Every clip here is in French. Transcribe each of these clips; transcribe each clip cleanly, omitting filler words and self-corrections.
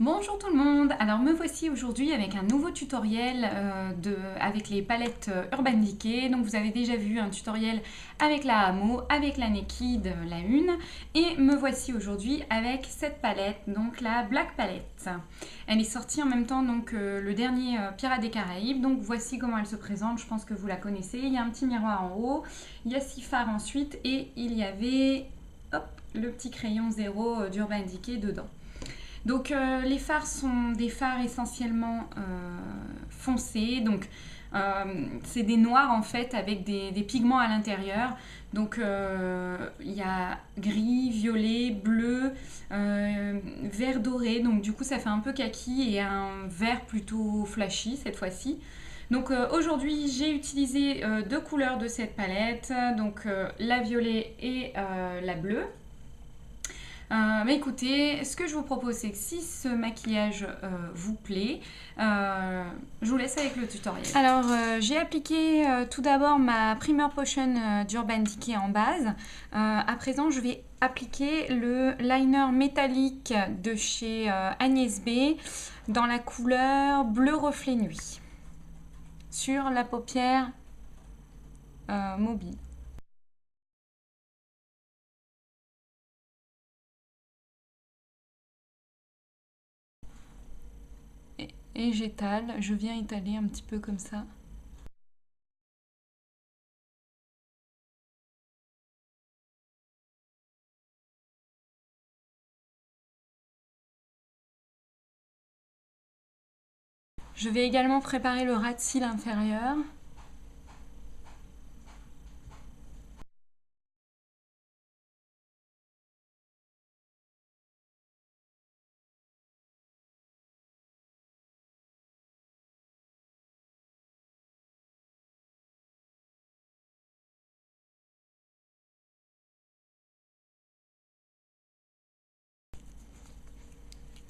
Bonjour tout le monde, alors me voici aujourd'hui avec un nouveau tutoriel avec les palettes Urban Decay. Donc vous avez déjà vu un tutoriel avec la Hamo, avec la Naked, la 1, et me voici aujourd'hui avec cette palette, donc la Black Palette. Elle est sortie en même temps donc le dernier Pirates des Caraïbes, donc voici comment elle se présente, je pense que vous la connaissez. Il y a un petit miroir en haut, il y a 6 fards ensuite et il y avait hop, le petit crayon zéro d'Urban Decay dedans. Donc les fards sont des fards essentiellement foncés, donc c'est des noirs en fait avec des pigments à l'intérieur. Donc il y a gris, violet, bleu, vert doré, donc du coup ça fait un peu kaki et un vert plutôt flashy cette fois-ci. Donc aujourd'hui j'ai utilisé deux couleurs de cette palette, donc la violet et la bleue. Écoutez, ce que je vous propose, c'est que si ce maquillage vous plaît, je vous laisse avec le tutoriel. Alors, j'ai appliqué tout d'abord ma Primer Potion d'Urban Decay en base. À présent, je vais appliquer le liner métallique de chez Agnès B dans la couleur bleu reflet nuit sur la paupière mobile. Et j'étale, je viens étaler un petit peu comme ça. Je vais également préparer le ras de cils inférieur.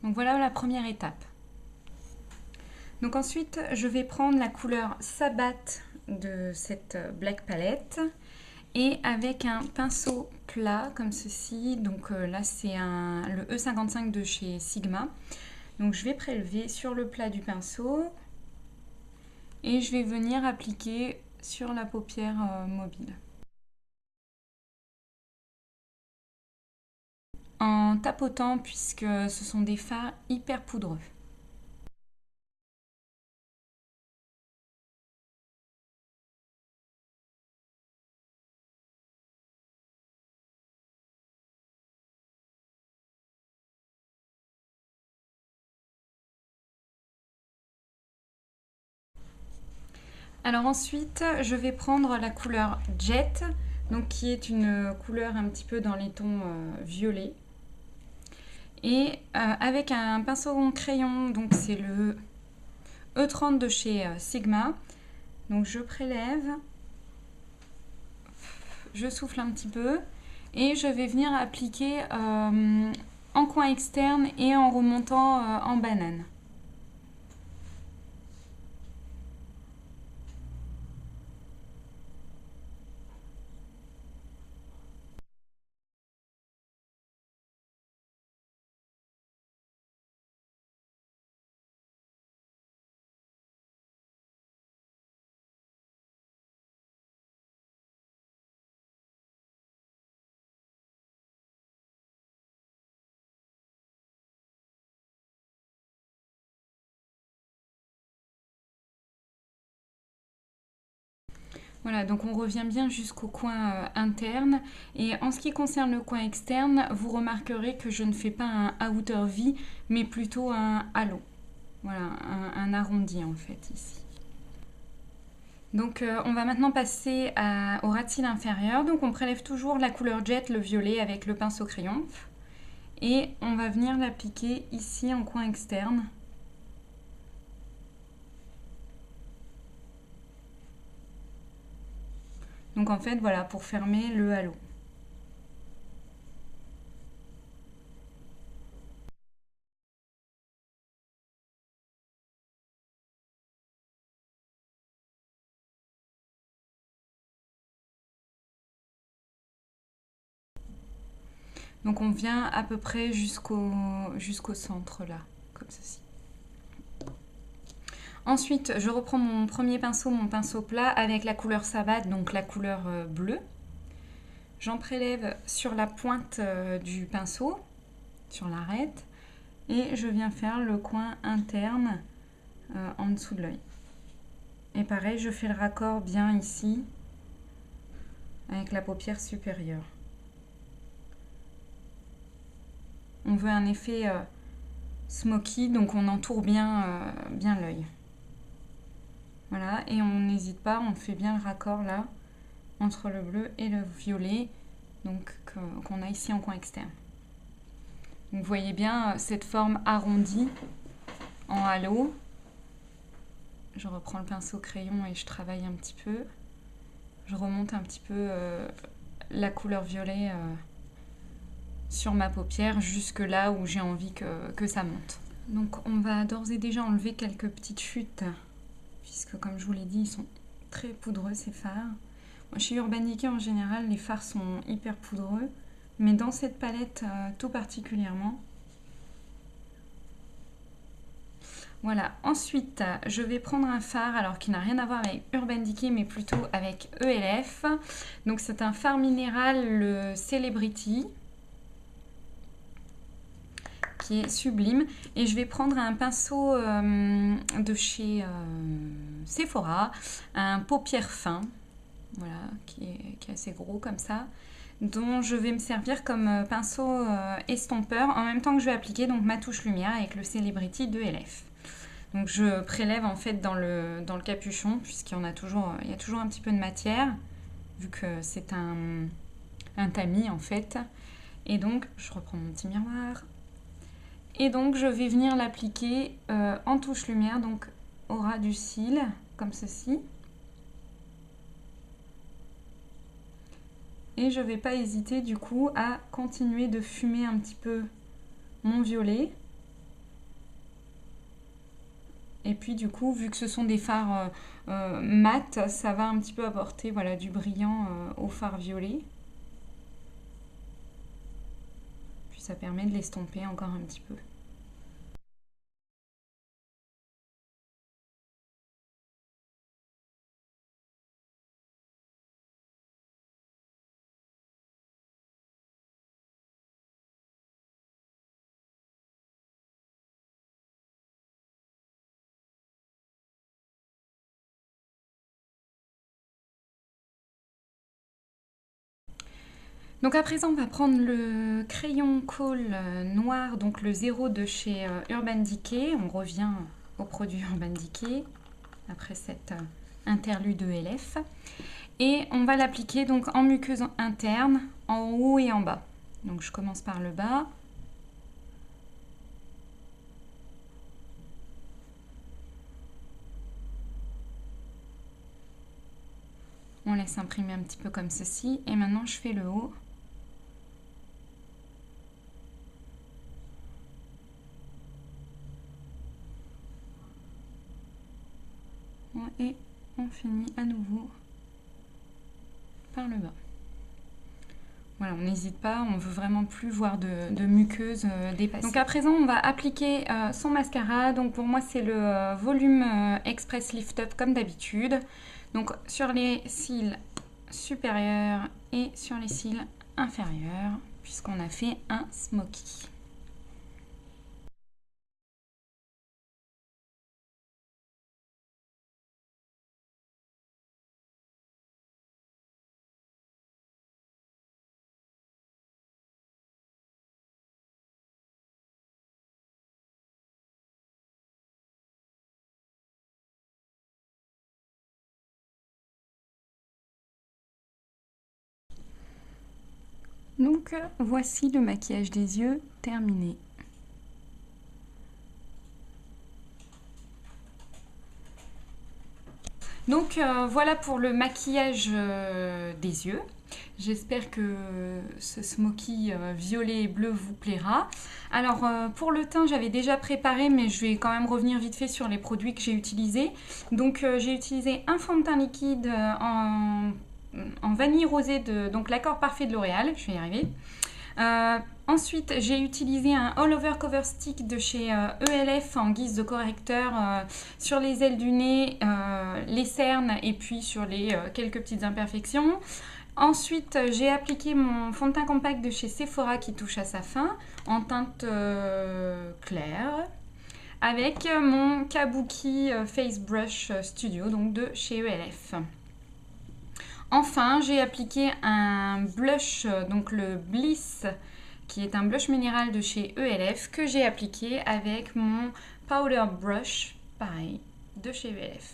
Donc voilà la première étape. Donc ensuite, je vais prendre la couleur Sabbat de cette Black Palette et avec un pinceau plat comme ceci, donc là c'est le E55 de chez Sigma. Donc je vais prélever sur le plat du pinceau et je vais venir appliquer sur la paupière mobile. En tapotant puisque ce sont des fards hyper poudreux. Alors ensuite, je vais prendre la couleur Jet, donc qui est une couleur un petit peu dans les tons violets. Et avec un pinceau en crayon, donc c'est le E30 de chez Sigma. Donc je prélève, je souffle un petit peu et je vais venir appliquer en coin externe et en remontant en banane. Voilà, donc on revient bien jusqu'au coin interne. Et en ce qui concerne le coin externe, vous remarquerez que je ne fais pas un outer V, mais plutôt un halo. Voilà, un arrondi en fait ici. Donc on va maintenant passer au ras de cils inférieur. Donc on prélève toujours la couleur jet, le violet, avec le pinceau crayon. Et on va venir l'appliquer ici en coin externe. Donc en fait, voilà, pour fermer le halo. Donc on vient à peu près jusqu'au centre là. comme ceci. Ensuite, je reprends mon premier pinceau, mon pinceau plat, avec la couleur Sabbath, donc la couleur bleue. J'en prélève sur la pointe du pinceau, sur l'arête, et je viens faire le coin interne en dessous de l'œil. Et pareil, je fais le raccord bien ici, avec la paupière supérieure. On veut un effet smoky, donc on entoure bien, bien l'œil. Voilà, et on n'hésite pas, on fait bien le raccord là, entre le bleu et le violet, donc qu'on a ici en coin externe. Donc vous voyez bien cette forme arrondie en halo. Je reprends le pinceau crayon et je travaille un petit peu. Je remonte un petit peu la couleur violet sur ma paupière, jusque là où j'ai envie que ça monte. Donc on va d'ores et déjà enlever quelques petites chutes, puisque comme je vous l'ai dit, ils sont très poudreux ces fards. Moi, chez Urban Decay en général, les fards sont hyper poudreux, mais dans cette palette tout particulièrement. Voilà, ensuite je vais prendre un fard, alors qui n'a rien à voir avec Urban Decay, mais plutôt avec ELF. Donc c'est un fard minéral, le Celebrity, qui est sublime. Et je vais prendre un pinceau de chez Sephora, un paupière fin, voilà, qui est assez gros comme ça, dont je vais me servir comme pinceau estompeur en même temps que je vais appliquer donc ma touche lumière avec le Celebrity de ELF. Donc je prélève en fait dans le capuchon, puisqu'il y en a toujours, il y a toujours un petit peu de matière, vu que c'est un tamis en fait. Et donc je reprends mon petit miroir. Et donc je vais venir l'appliquer en touche lumière, donc au ras du cil, comme ceci. Et je ne vais pas hésiter du coup à continuer de fumer un petit peu mon violet. Et puis du coup, vu que ce sont des fards mat, ça va un petit peu apporter voilà, du brillant au fard violet. Puis ça permet de l'estomper encore un petit peu. Donc à présent, on va prendre le crayon colle noir, donc le 0 de chez Urban Decay. On revient au produit Urban Decay après cette interlude ELF. Et on va l'appliquer donc en muqueuse interne, en haut et en bas. Donc je commence par le bas. On laisse imprimer un petit peu comme ceci. Et maintenant, je fais le haut. Et on finit à nouveau par le bas. Voilà, on n'hésite pas, on veut vraiment plus voir de muqueuse dépasser. Donc à présent, on va appliquer son mascara. Donc pour moi, c'est le volume Express Lift Up comme d'habitude. Donc sur les cils supérieurs et sur les cils inférieurs, puisqu'on a fait un smoky. Donc voici le maquillage des yeux terminé. Donc voilà pour le maquillage des yeux. J'espère que ce smoky violet et bleu vous plaira. Alors pour le teint, j'avais déjà préparé, mais je vais quand même revenir vite fait sur les produits que j'ai utilisés. Donc j'ai utilisé un fond de teint liquide en vanille rosée, donc l'accord parfait de L'Oréal, je vais y arriver. Ensuite, j'ai utilisé un All Over Cover Stick de chez ELF en guise de correcteur sur les ailes du nez, les cernes et puis sur les quelques petites imperfections. Ensuite, j'ai appliqué mon fond de teint compact de chez Sephora qui touche à sa fin en teinte claire avec mon Kabuki Face Brush Studio donc de chez ELF. Enfin, j'ai appliqué un blush, donc le Bliss, qui est un blush minéral de chez ELF que j'ai appliqué avec mon Powder Brush, pareil, de chez ELF.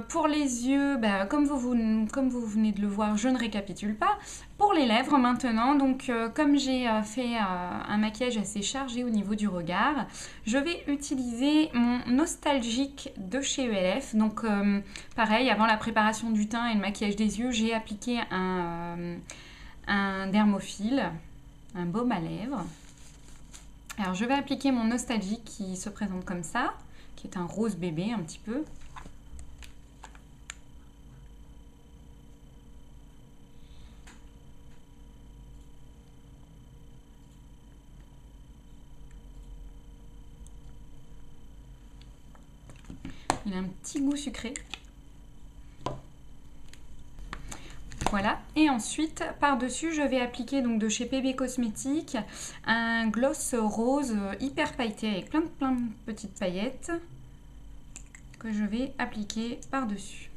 Pour les yeux, comme vous venez de le voir, je ne récapitule pas. Pour les lèvres maintenant, comme j'ai fait un maquillage assez chargé au niveau du regard, je vais utiliser mon Nostalgique de chez ELF. Pareil, avant la préparation du teint et le maquillage des yeux, j'ai appliqué un dermophile, un baume à lèvres. Alors je vais appliquer mon Nostalgique qui se présente comme ça, qui est un rose bébé un petit peu. Il a un petit goût sucré. Voilà, et ensuite par-dessus je vais appliquer donc de chez PB Cosmétiques un gloss rose hyper pailleté avec plein de petites paillettes que je vais appliquer par-dessus.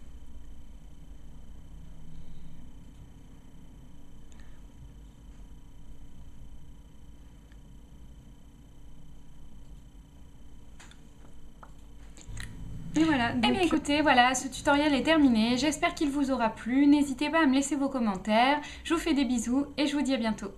Et voilà. Eh bien écoutez, voilà, ce tutoriel est terminé. J'espère qu'il vous aura plu. N'hésitez pas à me laisser vos commentaires. Je vous fais des bisous et je vous dis à bientôt.